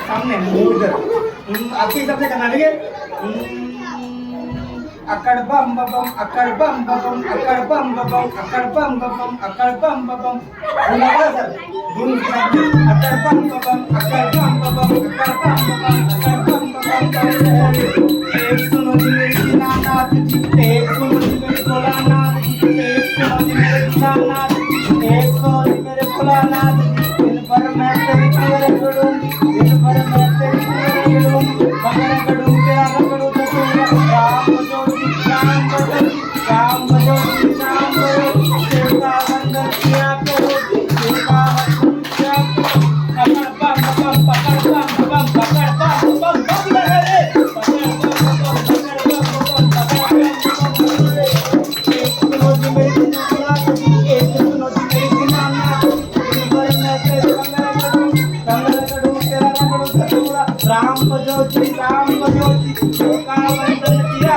सामने मुंह इधर। आपके हिसाब से करना, ठीक है? अकड़ बम बम अकड़ बम बम अकड़ बम बम अकड़ बम बम अकड़ बम बम। बोला क्या सर? दोनों के साथ में अकड़ बम बम अकड़ बम बम अकड़ बम बम अकड़ बम बम। एक सुनो जी मेरी दीनानाथ जी, एक सुनो जी मेरे भोलानाथ जी, एक सुनो जी मेरे दीनानाथ जी, एक सुनो जी मेरे भोलानाथ जी। दिन भर मैं तेरी खबर करूंगी, दिन भर मैं तेरी खबर करूंगी, खबर करूं तेरा रगड़ू दसूंगा। राम बजो जी राम बजो जी राम बजो जी राम बजो जी, सेवा वंदन किया करो जी, सेवा वंदन किया करो। पकड़ बम बम पकड़ बम बम पकड़ बम बम बम लगे रे, पकड़ बम बम पकड़ बम बम पकड़ बम बम रे। एक सुनो जी मेरी दीनानाथ जी, एक सुनो जी मेरी दीनानाथ जी, दिन भर मैं तेरे कंगन करूं तेरा रगड़ू दसूंगा। राम बजो जी सेवा वंदन किया